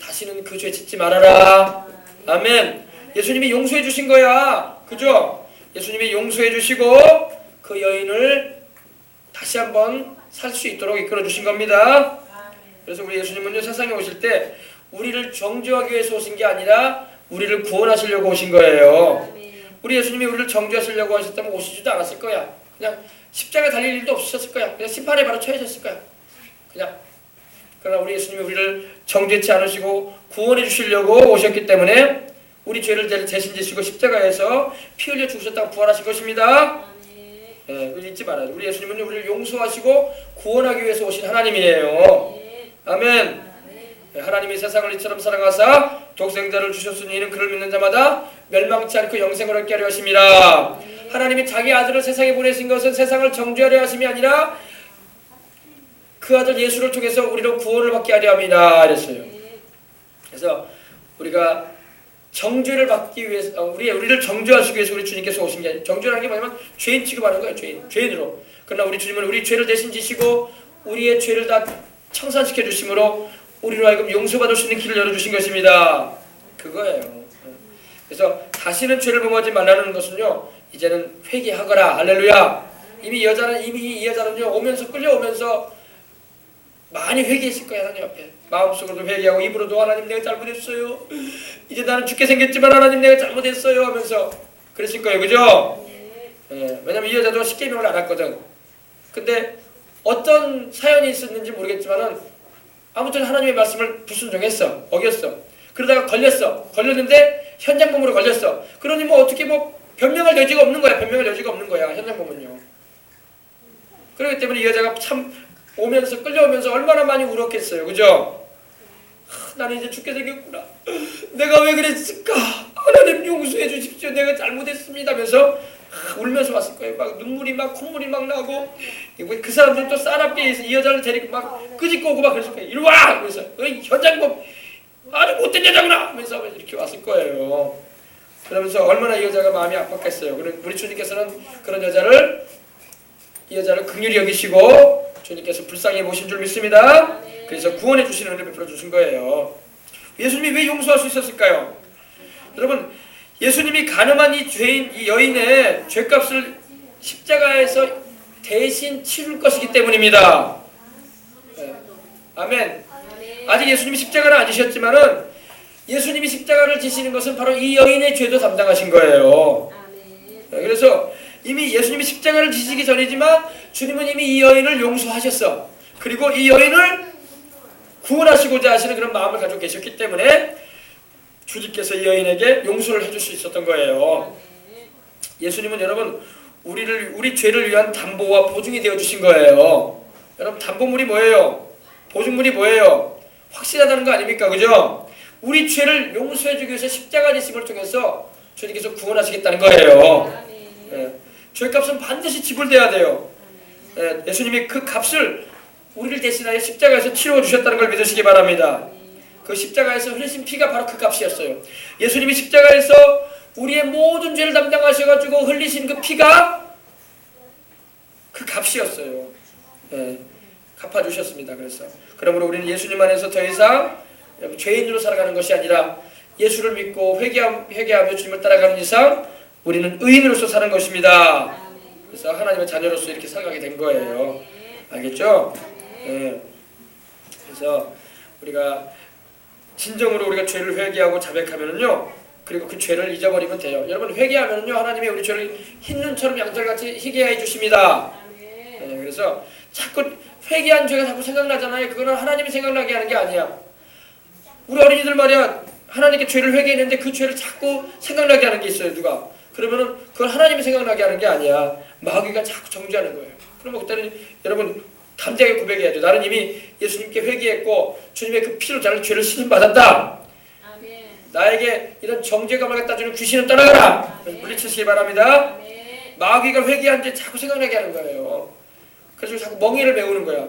다시는 그 죄 짓지 말아라. 아멘. 예수님이 용서해 주신 거야. 그죠? 예수님이 용서해 주시고 그 여인을 다시 한번 살 수 있도록 이끌어 주신 겁니다. 그래서 우리 예수님은요 세상에 오실 때 우리를 정죄하기 위해서 오신 게 아니라 우리를 구원하시려고 오신 거예요. 우리 예수님이 우리를 정죄하시려고 하셨다면 오시지도 않았을 거야. 그냥 십자가에 달릴 일도 없으셨을 거야. 그냥 심판에 바로 처해졌을 거야. 그냥. 그러나 우리 예수님이 우리를 정죄치 않으시고 구원해 주시려고 오셨기 때문에 우리 죄를 대신 지시고 십자가에서 피 흘려 죽으셨다가 부활하신 것입니다. 그걸 잊지 말아요. 우리 예수님은 우리를 용서하시고 구원하기 위해서 오신 하나님이에요. 아멘. 하나님이 세상을 이처럼 사랑하사 독생자를 주셨으니 이는 그를 믿는 자마다 멸망치 않고 영생을 얻게 하려 하심이라. 하나님이 자기 아들을 세상에 보내신 것은 세상을 정죄하려 하심이 아니라 그 아들 예수를 통해서 우리로 구원을 받게 하려 함이라 이랬어요. 그래서 우리가 정죄를 받기 위해서 우리를 정죄하시기 위해서 우리 주님께서 오신 게 아니라 정죄라는 게 뭐냐면 죄인 취급하는 거예요. 죄인으로. 그러나 우리 주님은 우리 죄를 대신 지시고 우리의 죄를 다 청산시켜 주심으로 우리로 하여금 용서받을 수 있는 길을 열어주신 것입니다. 그거예요. 그래서 다시는 죄를 범하지 말라는 것은요 이제는 회개하거라. 할렐루야. 이미 이 여자는요 오면서 끌려오면서 많이 회개했을 거예요. 하나님 앞에 마음속으로도 회개하고 입으로도 하나님 내가 잘못했어요. 이제 나는 죽게 생겼지만 하나님 내가 잘못했어요 하면서 그랬을 거예요. 그죠? 왜냐면 이 여자도 십계명을 안 했거든. 근데 어떤 사연이 있었는지 모르겠지만은 아무튼 하나님의 말씀을 불순종했어. 어겼어. 그러다가 걸렸는데 현장범으로 걸렸어. 그러니 뭐 어떻게 뭐 변명할 여지가 없는 거야. 현장범은요. 그렇기 때문에 이 여자가 참 오면서 끌려오면서 얼마나 많이 울었겠어요. 그죠? 나는 이제 죽게 생겼구나. 내가 왜 그랬을까? 하나님 용서해 주십시오. 내가 잘못했습니다 하면서 울면서 왔을 거예요. 막 눈물이 막 콧물이 막 나고 그 사람들은 또 싸납게 이 여자를 데리고 막 끄집고 오고 막 그랬을 거예요. 이리 와! 그래서 현장범 아주 못된 여자구나 하면서 이렇게 왔을 거예요. 그러면서 얼마나 이 여자가 마음이 아팠겠어요. 우리 주님께서는 그런 이 여자를 긍휼히 여기시고 주님께서 불쌍히 보신 줄 믿습니다. 그래서 구원해 주시는 은혜 베풀어 주신 거예요. 예수님이 왜 용서할 수 있었을까요? 여러분, 예수님이 가늠한 이 여인의 죄값을 십자가에서 대신 치를 것이기 때문입니다. 아멘. 아직 예수님이 십자가는 안 지셨지만은 예수님이 십자가를 지시는 것은 바로 이 여인의 죄도 담당하신 거예요. 그래서 이미 예수님이 십자가를 지시기 전이지만 주님은 이미 이 여인을 용서하셨어. 그리고 이 여인을 구원하시고자 하시는 그런 마음을 가지고 계셨기 때문에 주님께서 이 여인에게 용서를 해줄 수 있었던 거예요. 예수님은 여러분 우리 죄를 위한 담보와 보증이 되어 주신 거예요. 여러분 담보물이 뭐예요? 보증물이 뭐예요? 확실하다는 거 아닙니까? 그죠? 우리 죄를 용서해 주기 위해서 십자가 지심을 통해서 주님께서 구원하시겠다는 거예요. 죄값은 반드시 지불돼야 돼요. 예수님이 그 값을 우리를 대신하여 십자가에서 치러 주셨다는 걸 믿으시기 바랍니다. 그 십자가에서 흘리신 피가 바로 그 값이었어요. 예수님이 십자가에서 우리의 모든 죄를 담당하셔가지고 흘리신 그 피가 그 값이었어요. 갚아주셨습니다. 그러므로 우리는 예수님 안에서 더 이상 죄인으로 살아가는 것이 아니라 예수를 믿고 회개하며 주님을 따라가는 이상 우리는 의인으로서 사는 것입니다. 그래서 하나님의 자녀로서 이렇게 살아가게 된 거예요. 알겠죠? 그래서 우리가 진정으로 우리가 죄를 회개하고 자백하면은요, 그리고 그 죄를 잊어버리면 돼요. 여러분 회개하면은요, 하나님이 우리 죄를 흰 눈처럼 양털같이 희게 해 주십니다. 그래서 자꾸 회개한 죄가 자꾸 생각나잖아요. 그거는 하나님이 생각나게 하는 게 아니야. 우리 어린이들 말이야, 하나님께 죄를 회개했는데 그 죄를 자꾸 생각나게 하는 게 있어요. 누가? 그러면은 그건 하나님이 생각나게 하는 게 아니야. 마귀가 자꾸 정죄하는 거예요. 그러면 그때는 여러분 담대하게 고백해야죠. 나는 이미 예수님께 회개했고 주님의 그 피로 나를 죄를 씻음받았다. 아멘. 나에게 이런 정죄감을 갖다 주는 귀신은 떠나가라. 물리치시기 바랍니다. 아멘. 마귀가 회개한 죄 자꾸 생각나게 하는 거예요. 그래서 자꾸 멍에를 메우는 거야.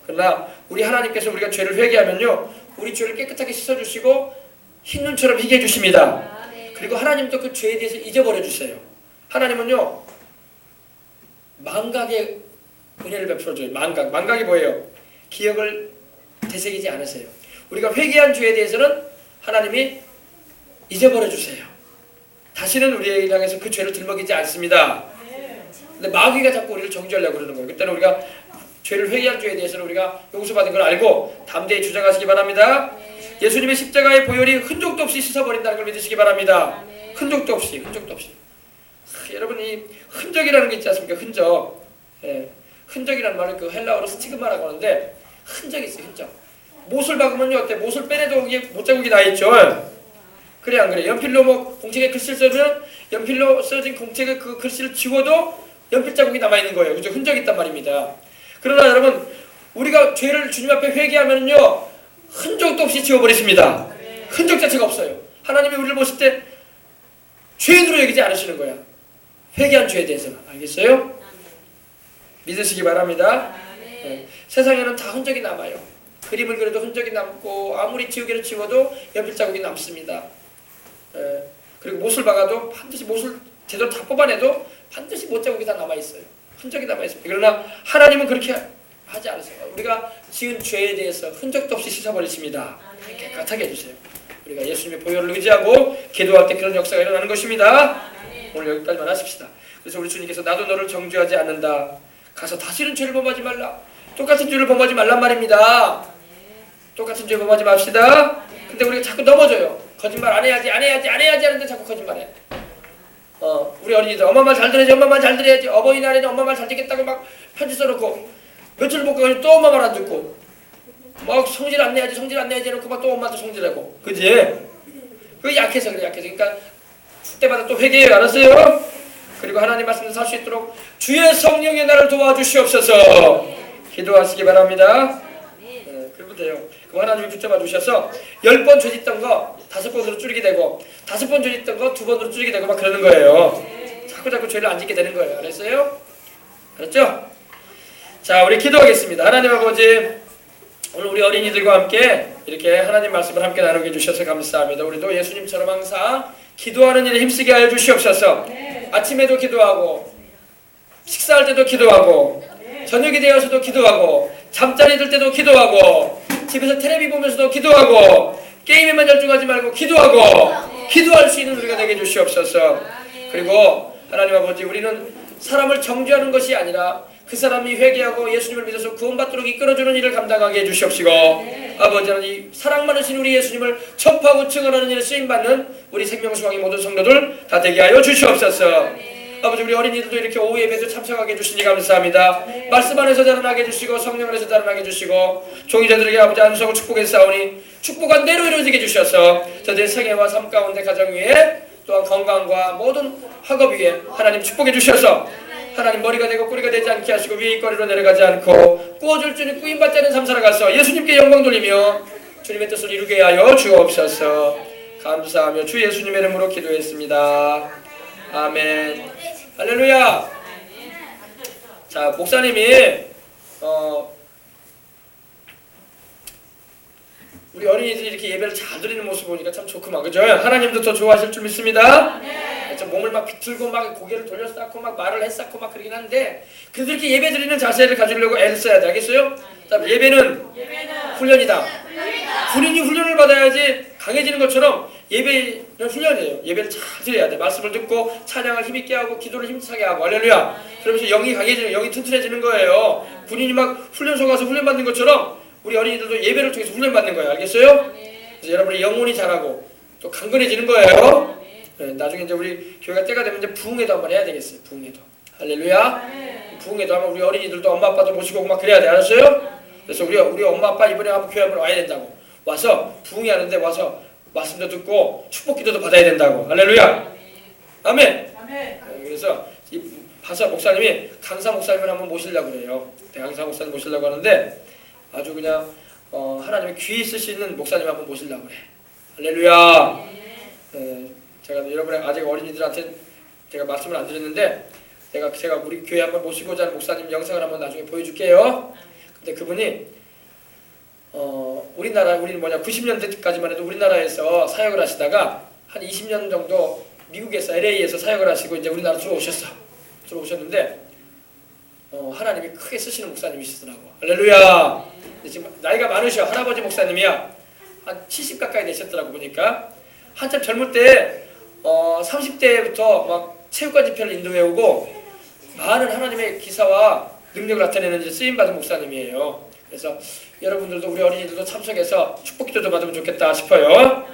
그러나 우리 하나님께서 우리가 죄를 회개하면요, 우리 죄를 깨끗하게 씻어주시고 흰 눈처럼 희게 해주십니다. 그리고 하나님도 그 죄에 대해서 잊어버려 주세요. 하나님은요, 망각의 은혜를 베풀어줘요. 망각이 뭐예요? 기억을 되새기지 않으세요. 우리가 회개한 죄에 대해서는 하나님이 잊어버려 주세요. 다시는 우리에게 향해서 그 죄를 들먹이지 않습니다. 근데 마귀가 자꾸 우리를 정죄하려고 그러는 거예요. 그때는 우리가 죄를 회개한 죄에 대해서는 우리가 용서받은 걸 알고 담대히 주장하시기 바랍니다. 예수님의 십자가의 보혈이 흔적도 없이 씻어버린다는 걸 믿으시기 바랍니다. 흔적도 없이. 여러분 이 흔적이라는 게 있지 않습니까? 흔적. 흔적이라는 말은 그 헬라어로 스티그마라고 하는데 흔적이 있어요. 흔적. 못을 박으면요, 어때? 못을 빼내도 이게 못자국이 나 있죠. 그래 안 그래? 연필로 뭐 공책에 글씨를 써면 연필로 써진 공책에 그 글씨를 지워도 연필 자국이 남아 있는 거예요. 그죠? 흔적이 있단 말입니다. 그러나 여러분 우리가 죄를 주님 앞에 회개하면요, 흔적도 없이 지워버리십니다. 흔적 자체가 없어요. 하나님이 우리를 보실 때 죄인으로 여기지 않으시는 거야. 회개한 죄에 대해서는. 알겠어요? 믿으시기 바랍니다. 세상에는 다 흔적이 남아요. 그림을 그려도 흔적이 남고 아무리 지우개를 지워도 연필 자국이 남습니다. 그리고 못을 박아도 반드시 못을 제대로 다 뽑아내도 반드시 못 자국이 다 남아있어요. 흔적이 남아있습니다. 그러나 하나님은 그렇게 하지 않으세요. 우리가 지은 죄에 대해서 흔적도 없이 씻어버리십니다. 깨끗하게 해주세요. 우리가 예수님의 보혈을 의지하고 기도할 때 그런 역사가 일어나는 것입니다. 오늘 여기까지만 하십시다. 그래서 우리 주님께서 나도 너를 정죄하지 않는다. 가서 다시는 죄를 범하지 말라. 똑같은 죄를 범하지 말란 말입니다. 똑같은 죄 범하지 맙시다. 근데 우리가 자꾸 넘어져요. 거짓말 안 해야지 하는데 자꾸 거짓말해. 우리 어린이들 엄마 말 잘 들어야지. 어버이날에는 엄마 말 잘 듣겠다고 막 편지 써놓고 며칠 못 가고 또 엄마 말 안 듣고 막 성질 안 내야지 해놓고 막 또 엄마한테 성질하고, 그지? 그게 약해서 그래. 그러니까 때마다 또 회개해요. 알았어요? 그리고 하나님 말씀을 살 수 있도록 주의 성령이 나를 도와주시옵소서 기도하시기 바랍니다. 그러면 돼요. 그럼 하나님이 붙잡아 주셔서 10번 죄 짓던 거 5번으로 줄이게 되고 5번 죄 짓던 거 2번으로 줄이게 되고 막 그러는 거예요. 자꾸 죄를 안 짓게 되는 거예요. 알았어요? 알았죠? 자, 우리 기도하겠습니다. 하나님 아버지, 오늘 우리 어린이들과 함께 이렇게 하나님 말씀을 함께 나누게 해주셔서 감사합니다. 우리도 예수님처럼 항상 기도하는 일에 힘쓰게 하여 주시옵소서. 아침에도 기도하고 식사할 때도 기도하고 저녁이 되어서도 기도하고 잠자리 들 때도 기도하고 집에서 텔레비 보면서도 기도하고 게임에만 열중하지 말고 기도하고 기도할 수 있는 우리가 되게 해주시옵소서. 그리고 하나님 아버지, 우리는 사람을 정죄하는 것이 아니라 그 사람이 회개하고 예수님을 믿어서 구원받도록 이끌어주는 일을 감당하게 해주시옵시고, 아버지 하나님, 사랑 많으신 우리 예수님을 접하고 증언하는 일에 쓰임받는 우리 생명수강의 모든 성도들 다 되게 하여 주시옵소서. 아버지, 우리 어린이들도 이렇게 오후 예배도 참석하게 해주시니 감사합니다. 말씀 안에서 자라나게 해주시고 성령 안에서 자라나게 해주시고 종이자들에게 아버지 안수하고 축복해 싸우니 축복한 대로 이루어지게 해주셔서 저들의 생애와 삶 가운데 가정 위에 또한 건강과 모든 학업 위에 하나님 축복해 주셔서 하나님 머리가 되고 꼬리가 되지 않게 하시고 위의 거리로 내려가지 않고 꾸어줄 줄은 꾸임받지 않은 삶 살아가서 예수님께 영광 돌리며 주님의 뜻을 이루게 하여 주옵소서. 감사하며 주 예수님의 이름으로 기도했습니다. 아멘. 할렐루야. 자, 목사님이 우리 어린이들이 이렇게 예배를 잘 드리는 모습 보니까 참 좋구만, 그죠? 하나님도 더 좋아하실 줄 믿습니다. 몸을 막 비틀고 막 고개를 돌려쌓고 막 말을 했쌓고 막 그러긴 한데, 그래도 이렇게 예배 드리는 자세를 가지려고 애를 써야 돼. 알겠어요? 예배는 훈련이다. 군인이 훈련을 받아야지 강해지는 것처럼 예배는 훈련이에요. 예배를 잘 드려야 돼. 말씀을 듣고 찬양을 힘있게 하고 기도를 힘차게 하고, 할렐루야. 그러면서 영이 강해지는, 영이 튼튼해지는 거예요. 군인이 막 훈련소 가서 훈련받는 것처럼 우리 어린이들도 예배를 통해서 훈련받는 거예요. 알겠어요? 그래서 여러분의 영혼이 자라고 또 강건해지는 거예요. 네, 나중에 이제 우리 교회가 때가 되면 이제 부흥회도 한번 해야 되겠어요. 부흥회도. 할렐루야. 부흥회도 하면 우리 어린이들도 엄마 아빠도 모시고 막 그래야 돼. 알았어요? 그래서 우리 엄마 아빠 이번에 한번 교회 한번 와야 된다고. 와서 부흥회 하는데 와서 말씀도 듣고 축복기도도 받아야 된다고. 할렐루야. 아멘. 네, 그래서 바사 목사님이 강사 목사님을 한번 모시려고 그래요. 강사 목사님 모시려고 하는데 아주 그냥 하나님의 귀 쓰시는 목사님 한번 모시려고 그래. 할렐루야. 제가 여러분의 아직 어린이들한테 제가 말씀을 안 드렸는데 제가 우리 교회 한번 모시고자 하는 목사님 영상을 한번 나중에 보여줄게요. 근데 그분이 우리는 90년대까지만 해도 우리나라에서 사역을 하시다가 한 20년 정도 미국에서 LA에서 사역을 하시고 이제 우리나라 들어오셨는데 하나님이 크게 쓰시는 목사님이시더라고. 할렐루야. 지금 나이가 많으셔. 할아버지 목사님이야. 한 70 가까이 되셨더라고 보니까. 한참 젊을 때 30대부터 막 체육관 집회를 인도해 오고 많은 하나님의 기사와 능력을 나타내는 이제 쓰임받은 목사님이에요. 그래서 여러분들도 우리 어린이들도 참석해서 축복기도도 받으면 좋겠다 싶어요.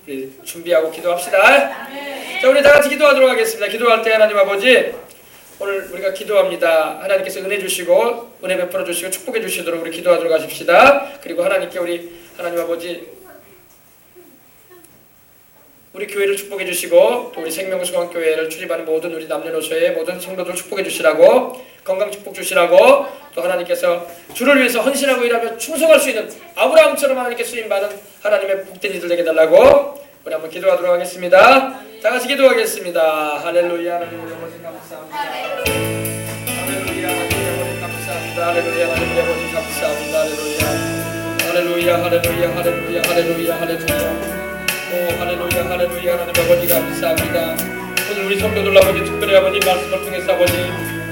우리 준비하고 기도합시다. 자, 우리 다 같이 기도하도록 하겠습니다. 기도할 때 하나님 아버지, 오늘 우리가 기도합니다. 하나님께서 은혜 주시고 은혜 베풀어 주시고 축복해 주시도록 우리 기도하도록 하십시다. 그리고 하나님께 우리 하나님 아버지 우리 교회를 축복해 주시고 또 우리 생명수강교회를 출입하는 모든 우리 남녀노소의 모든 성도들 축복해 주시라고, 건강 축복 주시라고, 또 하나님께서 주를 위해서 헌신하고 일하며 충성할 수 있는 아브라함처럼 하나님께 쓰임받은 하나님의 복된 이들 되게 달라고 우리 한번 기도하도록 하겠습니다. 다 같이 기도하겠습니다. 할렐루야. 하나님 아버지 감사합니다. 할렐루야. 하나님 아버지 감사합니다. 할렐루야. 하나님 아버지 감사합니다. 할렐루야. 할렐루야. 할렐루야. 할렐루야. 할렐루야. 할렐루야. 할렐루야. 하나님 아버지 감사합니다. 오늘 우리 성도들 아버지 특별히 아버지 말씀을 통해서 아버지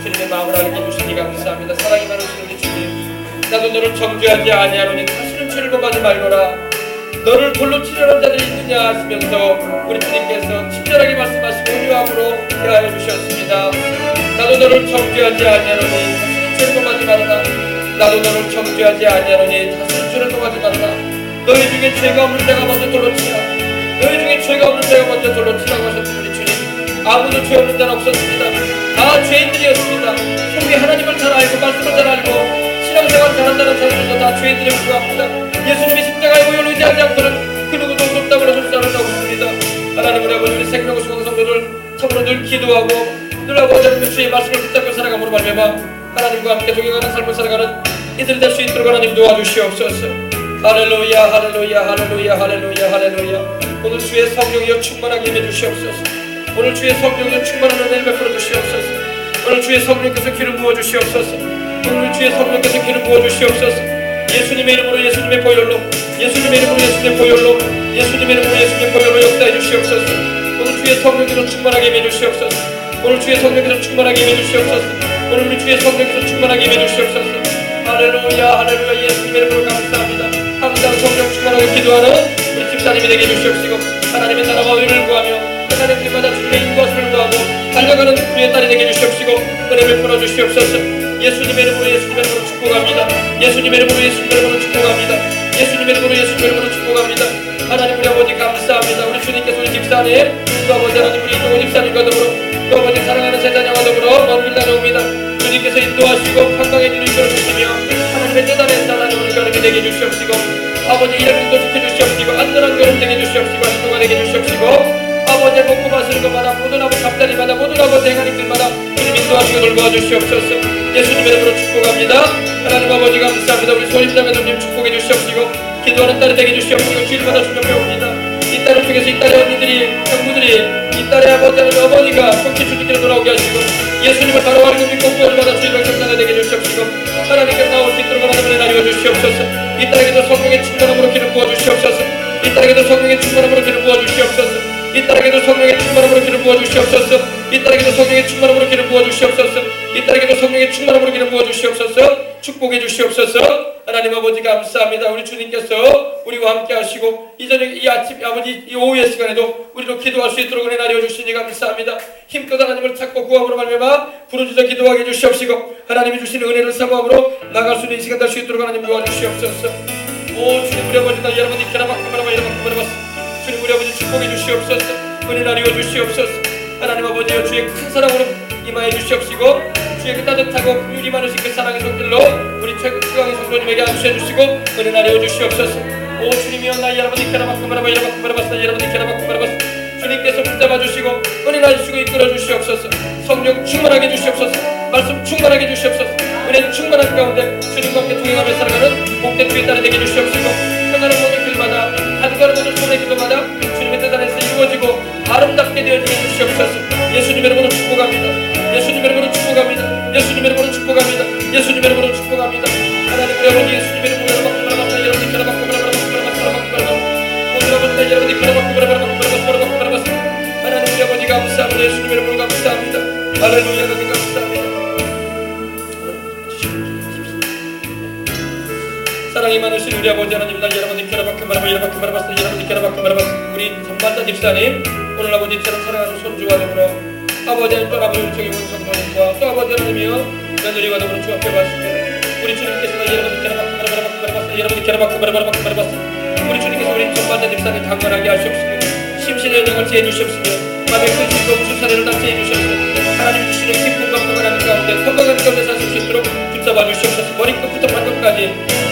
주님의 마음을 알게 해주시니 감사합니다. 사랑이 많으신 우리 주님, 나도 너를 정죄하지 아니하노니 다시는 죄를 범하지 말거라. 너를 돌로 치려는 자들이 있느냐 하시면서 우리 주님께서 친절하게 말씀하시고 온유함으로 대하여 주셨습니다. 나도 너를 정죄하지 아니하노니 다스린 죄를 범하지 말아라. 나도 너를 정죄하지 아니하노니 다스린 죄를 범하지 말아라. 너희 중에 죄가 없는 자가 먼저 돌로 치라. 너희 중에 죄가 없는 자가 먼저 돌로 치라고 하셨던 우리 주님, 아무도 죄 없는 자는 없었습니다. 다 죄인들이었습니다. 속에 하나님을 잘 알고 말씀을 잘 알고 신앙생활 잘한다는 사람들도 다 죄인들에 불과합니다. 예수님이 십자가에 보혈을 의지하지 않고는 그 누구도 없다고 하실 수 없습니다. 하나님 우리 아버지, 우리 생명의 수고 성도들 참으로 늘 기도하고 늘 아버지 하나님의 주의 말씀을 붙잡고 살아감으로 말미암아 하나님과 함께 동행하는 삶을 살아가는 이들이 될 수 있도록 하나님 도와주시옵소서. 할렐루야 할렐루야 할렐루야 할렐루야 할렐루야. 오늘 주의 성령이여 충만하게 임해 주시옵소서. 오늘 주의 성령이여 충만한 은혜를 베풀어 주시옵소서. 오늘 주의 성령께서 기름 부어 주시옵소서. 오늘 주의 성령께서 기름 부어 주시옵소서. 예수님의 이름으로 예수님의 보혈로 예수님의 이름으로 예수님의 보혈로 예수님의 이름으로 예수님의 보혈로 역사해 주시옵소서. 오늘 주의 성령께서 충만하게 임해 주시옵소서. 오늘 주의 성령께서 충만하게 임해 주시옵소서. 오늘 우리 주의 성령께서 충만하게 임해 주시옵소서. 할렐루야 할렐루야. 예수님의 이름으로 감사합니다. 항상 성령 충만하게 기도하는 우리 집사님이 되게 해주시옵시고 하나님의 나라와 의를 구하며 하나님 길마다 주님의 인도하심을 구하고 달려가는 주의 딸이 되게 해주시옵시고 은혜를 풀어주시옵소서. 예수님의 이름으로 예수님의 이름으로 축복합니다. 예수님의 이름으로 예수님의 이름으로 축복합니다. 예수님의 이름으로 예수님의 이름으로 축복합니다. 하나님 우리 아버지 감사합니다. 우리 주님께서 우리 집사님 또 아버지 하나님 우리 이종호 집사님과 더불어 또 아버지 사랑하는 세자녀와 더불어 먼 길 다녀옵니다. 주님께서 인도하시고 평강의 길을 이끌어주시며 하나님의 대단한 하나님 우리 가르게 되게 해주시옵시고 아버지 이름도 지켜주시옵시고 안전한 걸음 되게 해주시옵시고 행동가 되게 해주시옵시고 아버지 먹고 마시는 것마다 모든 아버지 갑자기마다 모든 아버지 행하는 길마다 주님 인도하시고 돌보아 주시옵소서. 예수님의 이름으로 축복합니다. 하나님 아버지 감사합니다. 우리 소림장의 주님 축복해 주시옵시고 기도하는 딸이 되게 해주시옵시고 주일마다 주며 배웁니다. 이 딸을 통해서 이 딸의 언니들이 형부들이 이 딸의 아버지와 어머니가 속히 주님께로 돌아오게 하시고 예수님을 바라보는 믿고 구원받아 주님을 경상하게 되게 해주시옵시고 하나님께 나올 수 있도록 하나님의 나리워 주시옵소서. 이 딸에게도 성령의 충만함으로 기름 부어 주시옵소서. 이 딸에게도 성령의 충만함으로 기름 부어 주시옵소서. 이 딸에게도 성령의 충만함으로 기름 부어 주시옵소서. 이 딸에게도 성령의 충만함으로 기름 부어 주시옵소서. 이 딸에게도 성령의 충만함으로 기름 부어 주시옵소서. 축복해 주시옵소서. 하나님 아버지 감사합니다. 우리 주님께서 우리와 함께 하시고 이 저녁 이 아침 아버지 이 오후의 시간에도 우리로 기도할 수 있도록 은혜 나려 주시니 감사합니다. 힘껏 하나님을 찾고 구함으로 말미암아 부르짖어 기도하게 해주시옵시고 하나님이 주시는 은혜를 사모함으로 나갈 수 있는 이 시간 될 수 있도록 하나님 도와주시옵소서. 오 주님 우리 아버지 나 여러분이 기라박하마라바 주님 우리 아버지 축복해 주시옵소서. 은혜 나려 주시옵소서. 하나님 아버지여 주의 큰 사랑으로 임하여 주시옵시고 주의 그 따뜻하고 유리 많으신 그 사랑의 손길로 우리 최강의 성도님에게 안수해 주시고 은혜 나려 주시옵소서. 오 주님이여 나 여러분이 기라박하마라바 여러분이 기라박하마라바 주님께서 붙잡아 주시고 은혜 나려 주시고 이끌어 주시옵소서. 성령 충만하게 주시옵소서. 말씀 충만하게 주시옵소서. 은혜 충만한 가운데 주님과 함께 동행하며 살아가는 복된 주의 딸이 되게 주시옵시고 평안한 모든 길마다 간과하는 모든 손의 기도마다 주님의 뜻안에서 이루어지고 아름답게 되어지게 주시옵소서. 예수님의 이름으로 축복합니다. 예수님의 이름으로 축복합니다. 예수님의 이름으로 축복합니다. 예수님의 이름으로 축복합니다. 하나님 우리 아버지 예수님의 이름으로 여러분이 하나님 우리 아버지 감사합니다. 예수님의 이름으로 감사합니다. 할렐루야 감사합니다. 사랑이 많으신 우리 아버지 하나님 나 여러분이 우리 전반자 집사님 오늘 아버지처럼 사랑하는 손주와 더불어 아버지 하나님 또 아버지 우리 정의 성도님과 또 아버지 하나님이여 며느리와 더불어 주 앞에 왔습니다. 우리 주님께서 우리 주님께서 우리 전반자 집사님 강건하게 하시옵시고 심신의 연약을 지혜 주시옵시며 마음의 큰 심과 무슨 사례를 다 지혜 주시옵소서. 하나님 주시는 기쁨과 평안한 가운데 건강한 가운데 사실 수 있도록 붙잡아 주시옵소서. 머리끝부터 발끝까지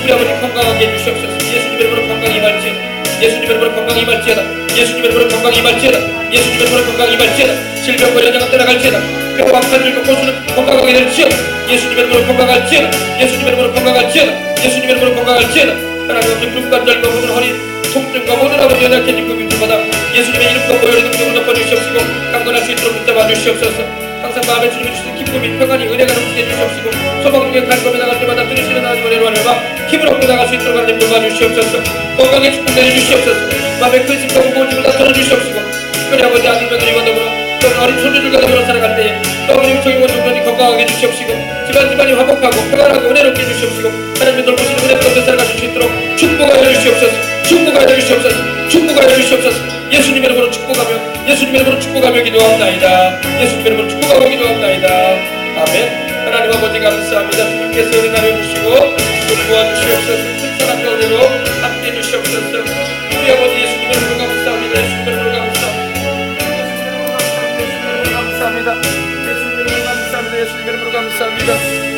우리 아버지 건강하게 해주시옵소서. 예수님의 이름으로 건강이 임할지어다. 예수님의 이름으로 건강이 임할지어다. 예수님의 이름으로 건강이 임할지어다. 예수님의 이름으로 건강이 임할지어다. 질병과 연약은 떠나갈지어다. 뼈와 관절과 고수는 건강하게 될지어다. 예수님의 이름으로 건강할지어다. 예수님의 이름으로 건강할지어다. 예수님의 이름으로 건강할지어다. 하나님 아버지 무릎관절과 모든 허리 통증과 모든 아버지 연약해진 그 민주마다 예수님의 이름과 보혈의 능력을 덮어주시옵시고 강건할 수 있도록 붙잡아 주시옵소서. 항상 마음에 주님이 주신 기쁨이 평안이 은혜가 넘치게 해주시옵시고 소망을 위해 갈 곳에 나갈 때마다 들으시는 하나님의 은혜로 하나님과 힘을 얻고 나갈 수 있도록 하나님 도와주시옵소서. 건강에 축복 내려주시옵소서. 마음에 큰 심과 무거운 짐을 다 털어주시옵시고 특별히 아버지 아들 며느리와 더불어 또 어린 손주들과 더불어 살아갈 때에 또 우리 정의원 종전이 건강하게 해주시옵시고 집안이 화목하고 평안하고 은혜롭게 해주시옵시고 하나님의 돌보시는 은혜 가운데 살아가실 수 있도록 축복하여 주시옵소서. 축복하여 주시옵소서. 축복하여 주시옵소서. 예수님 이름으로 축복하며 예수님 이름으로 축복하며 기도합나이다. 예수님 이름으로 축복하며 기도합나이다. 아멘. 하나님 아버지 감사합니다. 주님께서 은혜를 주시고 우리 도와주시옵소서. 특별한 가운데로 함께해 주시옵소서. 우리 아버지 예수님 이름으로 감사합니다. 예수님 이름으로 감사합니다. 예수님 이름으로 감사합니다. 예수님 이름으로 감사합니다. 예수님 이름으로 감사합니다.